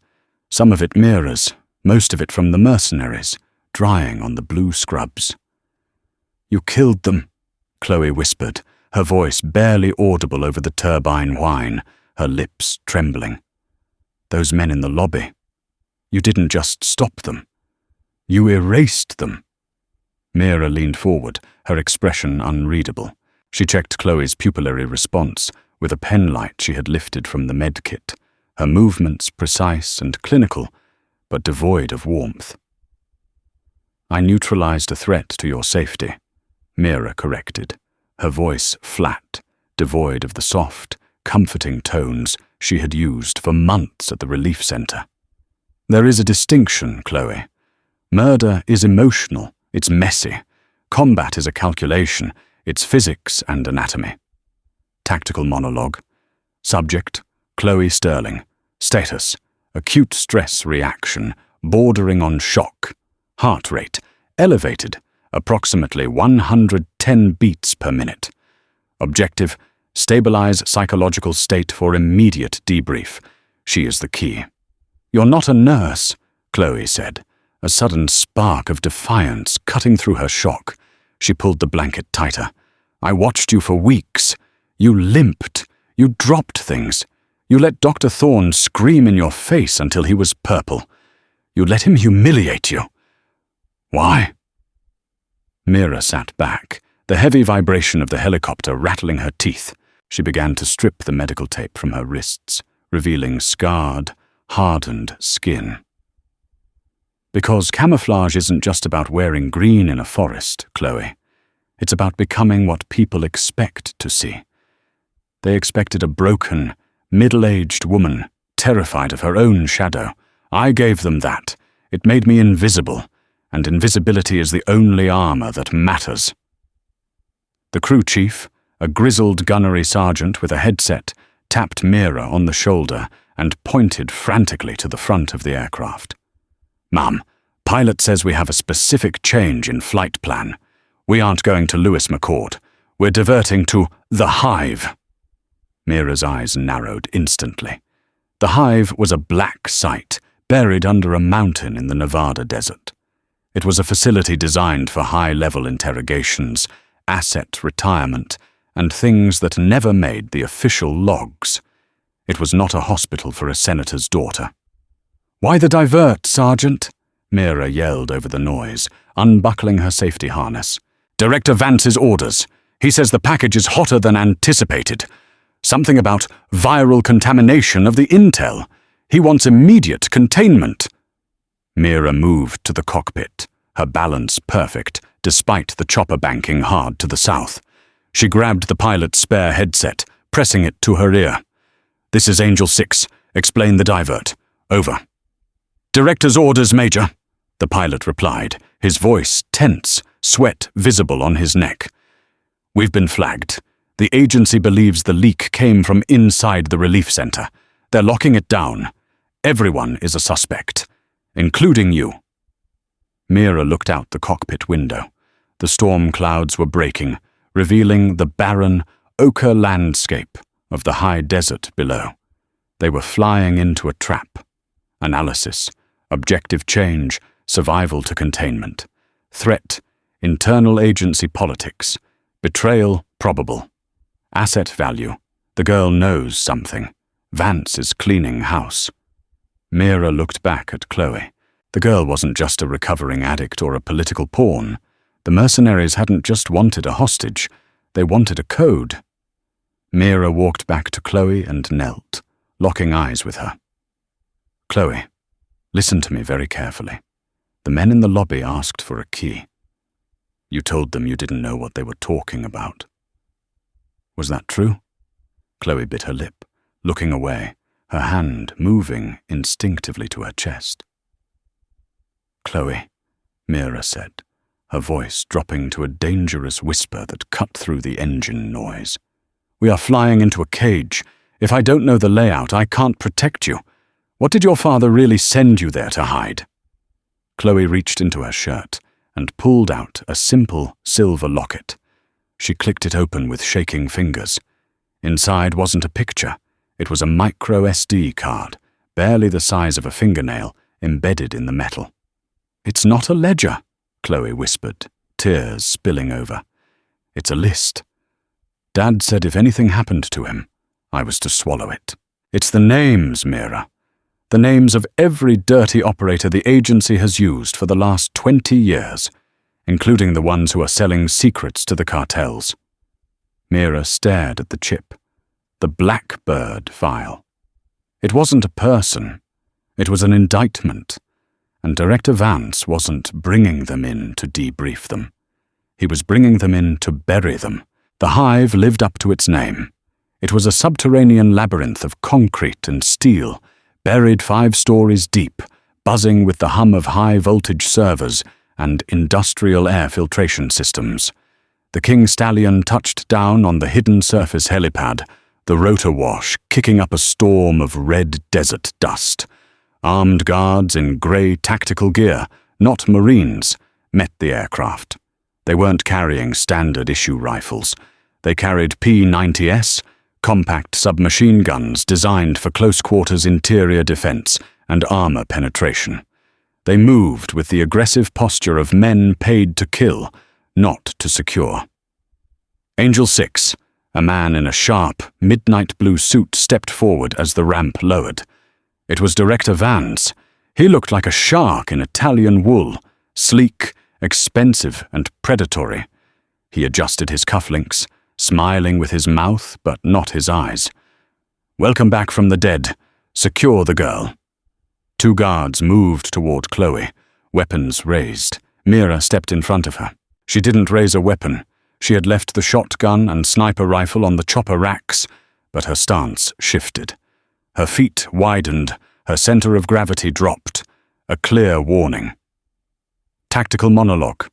[SPEAKER 1] some of it Mira's, most of it from the mercenaries, drying on the blue scrubs. "You killed them," Chloe whispered, her voice barely audible over the turbine whine, her lips trembling. "Those men in the lobby. You didn't just stop them. You erased them." Mira leaned forward, her expression unreadable. She checked Chloe's pupillary response with a penlight she had lifted from the medkit, her movements precise and clinical, but devoid of warmth. "I neutralized a threat to your safety," Mira corrected, her voice flat, devoid of the soft, comforting tones she had used for months at the relief center. "There is a distinction, Chloe. Murder is emotional, it's messy. Combat is a calculation, it's physics and anatomy. Tactical monologue. Subject, Chloe Sterling. Status, acute stress reaction, bordering on shock. Heart rate, elevated, approximately 110 beats per minute. Objective, stabilize psychological state for immediate debrief. She is the key. You're not a nurse, Chloe said, a sudden spark of defiance cutting through her shock. She pulled the blanket tighter. I watched you for weeks. You limped. You dropped things. You let Dr. Thorne scream in your face until he was purple. You let him humiliate you. Why? Mira sat back, the heavy vibration of the helicopter rattling her teeth. She began to strip the medical tape from her wrists, revealing scarred, hardened skin. Because camouflage isn't just about wearing green in a forest, Chloe. It's about becoming what people expect to see. They expected a broken, middle-aged woman, terrified of her own shadow. I gave them that. It made me invisible, and invisibility is the only armor that matters. The crew chief, a grizzled gunnery sergeant with a headset, tapped Mira on the shoulder and pointed frantically to the front of the aircraft. Ma'am, pilot says we have a specific change in flight plan. We aren't going to Lewis McCord. We're diverting to the Hive. Mira's eyes narrowed instantly. The Hive was a black site, buried under a mountain in the Nevada desert. It was a facility designed for high-level interrogations, asset retirement, and things that never made the official logs. It was not a hospital for a senator's daughter. Why the divert, Sergeant? Mira yelled over the noise, unbuckling her safety harness. Director Vance's orders. He says the package is hotter than anticipated. Something about viral contamination of the intel. He wants immediate containment. Mira moved to the cockpit, her balance perfect, despite the chopper banking hard to the south. She grabbed the pilot's spare headset, pressing it to her ear. This is Angel 6. Explain the divert. Over. Director's orders, Major, the pilot replied, his voice tense, sweat visible on his neck. We've been flagged. The agency believes the leak came from inside the relief center. They're locking it down. Everyone is a suspect, including you. Mira looked out the cockpit window. The storm clouds were breaking, revealing the barren, ochre landscape of the high desert below. They were flying into a trap. Analysis, objective change, survival to containment. Threat, internal agency politics. Betrayal, probable. Asset value, the girl knows something. Vance is cleaning house. Mira looked back at Chloe. The girl wasn't just a recovering addict or a political pawn. The mercenaries hadn't just wanted a hostage, they wanted a code. Mira walked back to Chloe and knelt, locking eyes with her. Chloe, listen to me very carefully. The men in the lobby asked for a key. You told them you didn't know what they were talking about. Was that true? Chloe bit her lip, looking away, her hand moving instinctively to her chest. Chloe, Mira said, her voice dropping to a dangerous whisper that cut through the engine noise. We are flying into a cage. If I don't know the layout, I can't protect you. What did your father really send you there to hide? Chloe reached into her shirt and pulled out a simple silver locket. She clicked it open with shaking fingers. Inside wasn't a picture. It was a micro SD card, barely the size of a fingernail, embedded in the metal. It's not a ledger, Chloe whispered, tears spilling over. It's a list. Dad said if anything happened to him, I was to swallow it. It's the names, Mira. The names of every dirty operator the agency has used for the last 20 years, including the ones who are selling secrets to the cartels. Mira stared at the chip, the Blackbird file. It wasn't a person. It was an indictment. And Director Vance wasn't bringing them in to debrief them. He was bringing them in to bury them. The Hive lived up to its name. It was a subterranean labyrinth of concrete and steel, buried 5 stories deep, buzzing with the hum of high-voltage servers and industrial air filtration systems. The King Stallion touched down on the hidden surface helipad, the rotor wash kicking up a storm of red desert dust. Armed guards in grey tactical gear, not Marines, met the aircraft. They weren't carrying standard-issue rifles. They carried P-90S, compact submachine guns designed for close-quarters interior defense and armor penetration. They moved with the aggressive posture of men paid to kill, not to secure. Angel 6, a man in a sharp, midnight blue suit, stepped forward as the ramp lowered. It was Director Vance. He looked like a shark in Italian wool, sleek, expensive, and predatory. He adjusted his cufflinks, smiling with his mouth but not his eyes. "Welcome back from the dead. Secure the girl." 2 guards moved toward Chloe, weapons raised. Mira stepped in front of her. She didn't raise a weapon. She had left the shotgun and sniper rifle on the chopper racks, but her stance shifted. Her feet widened, her center of gravity dropped, a clear warning. Tactical monologue.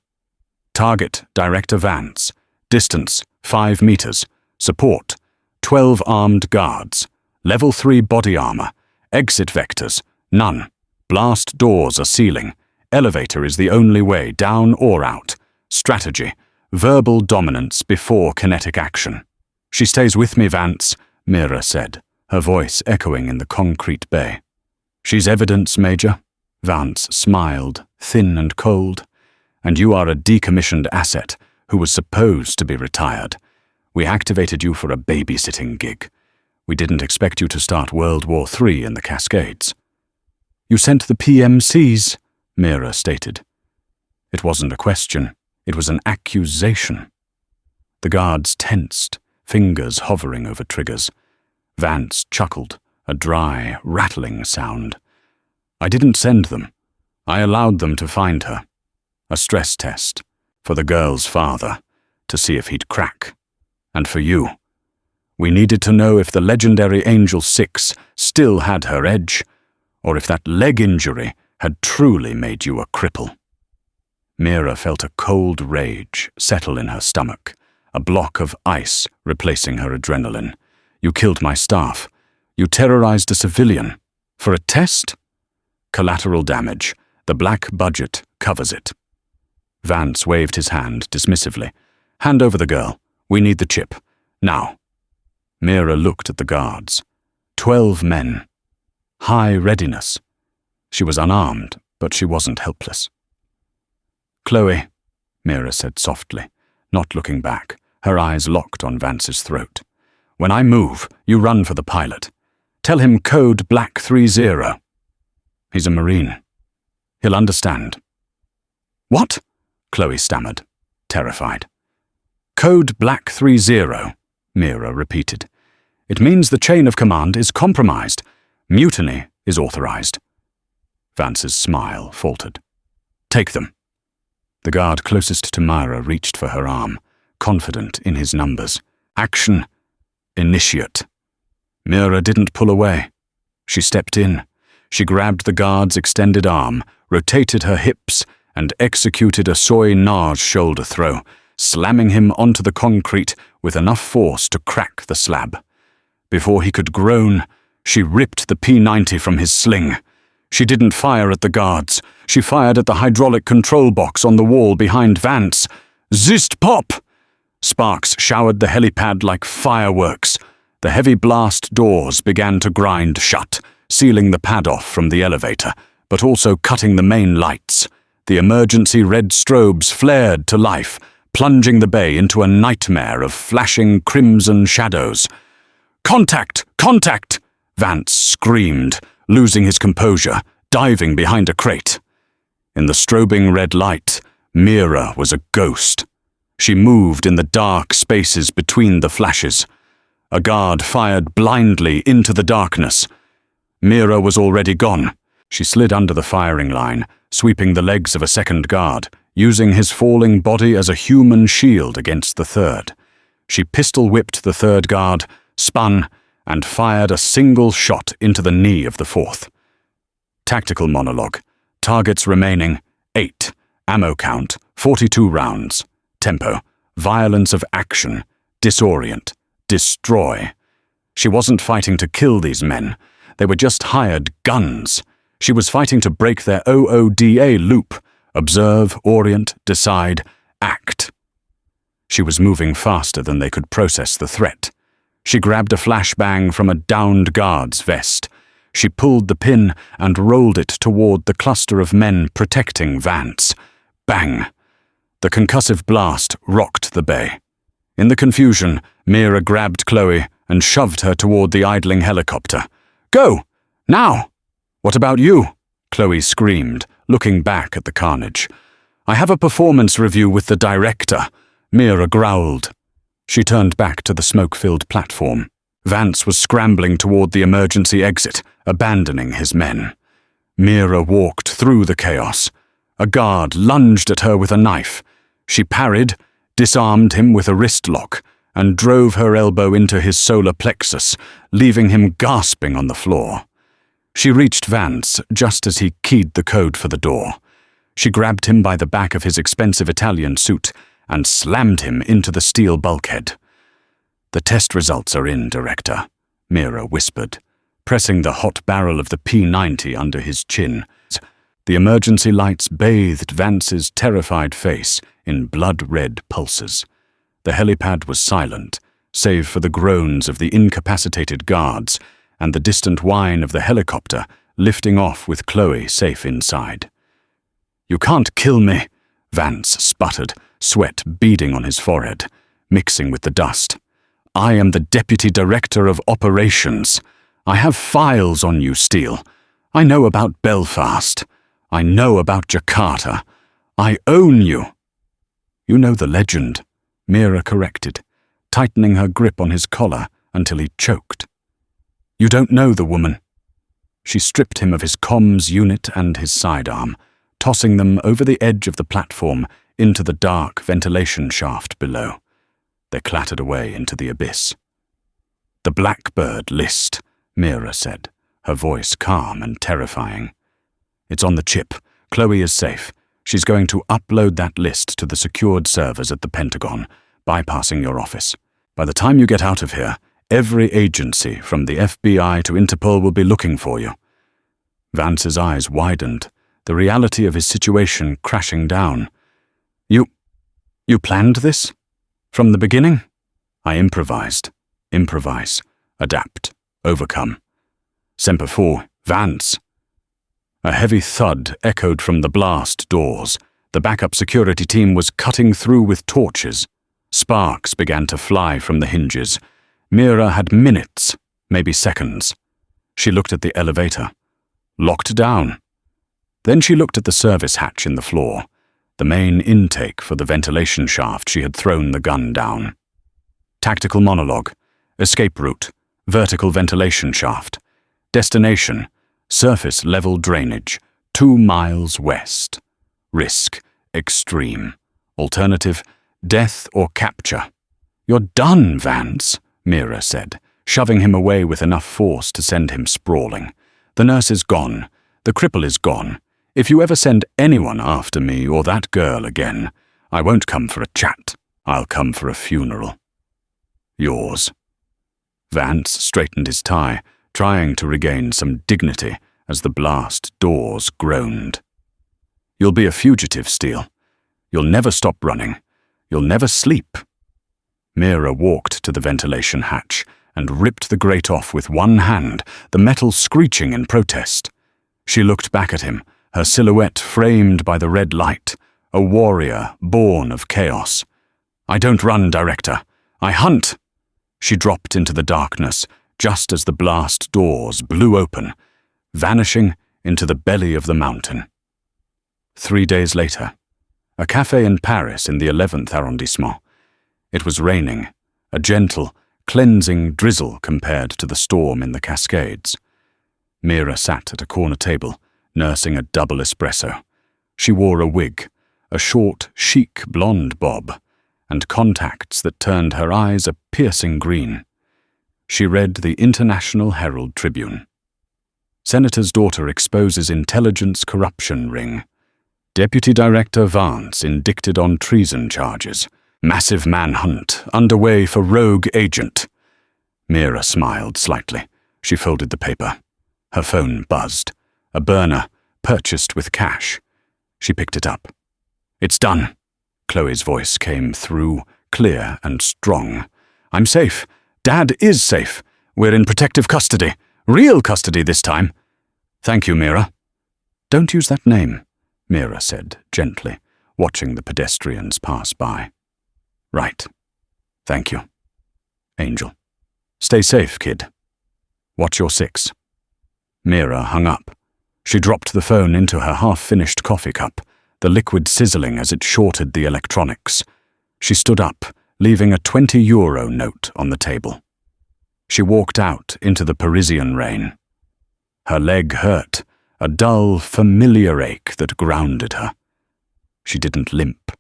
[SPEAKER 1] Target, Director Vance. Distance, 5 meters. Support, 12 armed guards. Level 3 body armor. Exit vectors, none. Blast doors are sealing. Elevator is the only way, down or out. Strategy, verbal dominance before kinetic action. "She stays with me, Vance," Mira said, her voice echoing in the concrete bay. "She's evidence, Major." Vance smiled, thin and cold. "And you are a decommissioned asset who was supposed to be retired. We activated you for a babysitting gig. We didn't expect you to start World War III in the Cascades." "You sent the PMCs," Mira stated. It wasn't a question. It was an accusation. The guards tensed, fingers hovering over triggers. Vance chuckled, a dry, rattling sound. "I didn't send them. I allowed them to find her. A stress test. For the girl's father, to see if he'd crack. And for you. We needed to know if the legendary Angel 6 still had her edge, or if that leg injury had truly made you a cripple." Mira felt a cold rage settle in her stomach, a block of ice replacing her adrenaline. "You killed my staff. You terrorized a civilian. For a test? Collateral damage. The black budget covers it." Vance waved his hand dismissively. "Hand over the girl. We need the chip. Now." Mira looked at the guards. 12 men. High readiness. She was unarmed, but she wasn't helpless. "Chloe," Mira said softly, not looking back, her eyes locked on Vance's throat. "When I move, you run for the pilot. Tell him code Black 30. He's a Marine. He'll understand." "What?" Chloe stammered, terrified. "Code Black 30, Mira repeated. "It means the chain of command is compromised. Mutiny is authorized." Vance's smile faltered. "Take them." The guard closest to Mira reached for her arm, confident in his numbers. "Action. Initiate." Mira didn't pull away. She stepped in. She grabbed the guard's extended arm, rotated her hips, and executed a soy nage shoulder throw, slamming him onto the concrete with enough force to crack the slab. Before he could groan, she ripped the P-90 from his sling. She didn't fire at the guards. She fired at the hydraulic control box on the wall behind Vance. Zist pop! Sparks showered the helipad like fireworks. The heavy blast doors began to grind shut, sealing the pad off from the elevator, but also cutting the main lights. The emergency red strobes flared to life, plunging the bay into a nightmare of flashing crimson shadows. "Contact! Contact!" Vance screamed, losing his composure, diving behind a crate. In the strobing red light, Mira was a ghost. She moved in the dark spaces between the flashes. A guard fired blindly into the darkness. Mira was already gone. She slid under the firing line, sweeping the legs of a second guard, using his falling body as a human shield against the third. She pistol-whipped the third guard, spun, and fired a single shot into the knee of the fourth. Tactical monologue. Targets remaining, 8. Ammo count, 42 rounds. Tempo. Violence of action. Disorient. Destroy. She wasn't fighting to kill these men. They were just hired guns. She was fighting to break their OODA loop. Observe, orient, decide, act. She was moving faster than they could process the threat. She grabbed a flashbang from a downed guard's vest. She pulled the pin and rolled it toward the cluster of men protecting Vance. Bang! The concussive blast rocked the bay. In the confusion, Mira grabbed Chloe and shoved her toward the idling helicopter. Go! Now! What about you? Chloe screamed, looking back at the carnage. I have a performance review with the director, Mira growled. She turned back to the smoke-filled platform. Vance was scrambling toward the emergency exit, abandoning his men. Mira walked through the chaos. A guard lunged at her with a knife. She parried, disarmed him with a wrist lock, and drove her elbow into his solar plexus, leaving him gasping on the floor. She reached Vance just as he keyed the code for the door. She grabbed him by the back of his expensive Italian suit and slammed him into the steel bulkhead. The test results are in, Director, Mira whispered, pressing the hot barrel of the P-90 under his chin. The emergency lights bathed Vance's terrified face in blood-red pulses. The helipad was silent, save for the groans of the incapacitated guards and the distant whine of the helicopter lifting off with Chloe safe inside. You can't kill me, Vance sputtered, sweat beading on his forehead, mixing with the dust. I am the Deputy Director of Operations. I have files on you, Steele. I know about Belfast. I know about Jakarta. I own you. You know the legend, Mira corrected, tightening her grip on his collar until he choked. You don't know the woman. She stripped him of his comms unit and his sidearm, tossing them over the edge of the platform into the dark ventilation shaft below. They clattered away into the abyss. The Blackbird list, Mira said, her voice calm and terrifying. It's on the chip. Chloe is safe. She's going to upload that list to the secured servers at the Pentagon, bypassing your office. By the time you get out of here, every agency, from the FBI to Interpol, will be looking for you. Vance's eyes widened, the reality of his situation crashing down. You planned this? From the beginning? I improvised. Improvise. Adapt. Overcome. Semper For, Vance. A heavy thud echoed from the blast doors. The backup security team was cutting through with torches. Sparks began to fly from the hinges. Mira had minutes, maybe seconds. She looked at the elevator. Locked down. Then she looked at the service hatch in the floor, the main intake for the ventilation shaft she had thrown the gun down. Tactical monologue. Escape route. Vertical ventilation shaft. Destination. Surface level drainage. 2 miles west. Risk. Extreme. Alternative. Death or capture. You're done, Vance, Mira said, shoving him away with enough force to send him sprawling. The nurse is gone. The cripple is gone. If you ever send anyone after me or that girl again, I won't come for a chat. I'll come for a funeral. Yours. Vance straightened his tie, trying to regain some dignity as the blast doors groaned. You'll be a fugitive, Steele. You'll never stop running. You'll never sleep. Mira walked to the ventilation hatch and ripped the grate off with one hand, the metal screeching in protest. She looked back at him, her silhouette framed by the red light, a warrior born of chaos. I don't run, Director. I hunt. She dropped into the darkness just as the blast doors blew open, vanishing into the belly of the mountain. 3 days later, a café in Paris in the 11th arrondissement. It was raining, a gentle, cleansing drizzle compared to the storm in the Cascades. Mira sat at a corner table, nursing a double espresso. She wore a wig, a short, chic blonde bob, and contacts that turned her eyes a piercing green. She read the International Herald Tribune. Senator's daughter exposes intelligence corruption ring. Deputy Director Vance indicted on treason charges. Massive manhunt underway for rogue agent. Mira smiled slightly. She folded the paper. Her phone buzzed. A burner, purchased with cash. She picked it up. "It's done." Chloe's voice came through, clear and strong. "I'm safe. Dad is safe. We're in protective custody. Real custody this time." "Thank you, Mira." "Don't use that name," Mira said gently, watching the pedestrians pass by. "Right. Thank you. Angel. Stay safe, kid. Watch your six." Mira hung up. She dropped the phone into her half-finished coffee cup, the liquid sizzling as it shorted the electronics. She stood up, leaving a €20 note on the table. She walked out into the Parisian rain. Her leg hurt, a dull, familiar ache that grounded her. She didn't limp.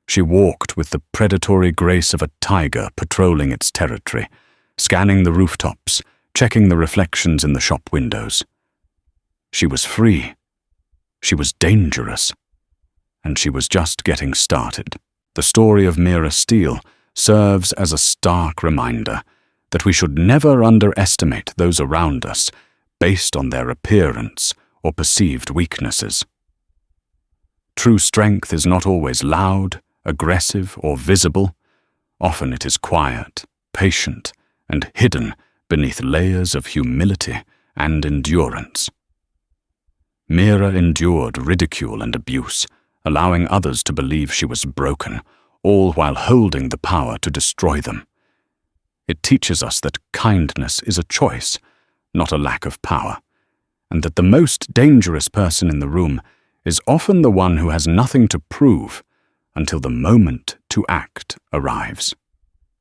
[SPEAKER 1] She walked with the predatory grace of a tiger patrolling its territory, scanning the rooftops, checking the reflections in the shop windows. She was free. She was dangerous. And she was just getting started. The story of Mira Steele serves as a stark reminder that we should never underestimate those around us based on their appearance or perceived weaknesses. True strength is not always loud, aggressive, or visible. Often it is quiet, patient, and hidden beneath layers of humility and endurance. Mira endured ridicule and abuse, allowing others to believe she was broken, all while holding the power to destroy them. It teaches us that kindness is a choice, not a lack of power, and that the most dangerous person in the room is often the one who has nothing to prove until the moment to act arrives.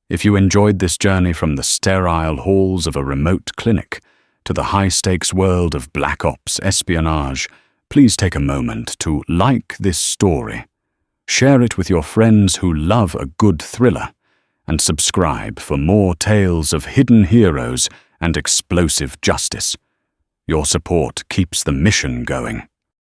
[SPEAKER 1] If you enjoyed this journey from the sterile halls of a remote clinic to the high-stakes world of black ops espionage, please take a moment to like this story, share it with your friends who love a good thriller, and subscribe for more tales of hidden heroes and explosive justice. Your support keeps the mission going.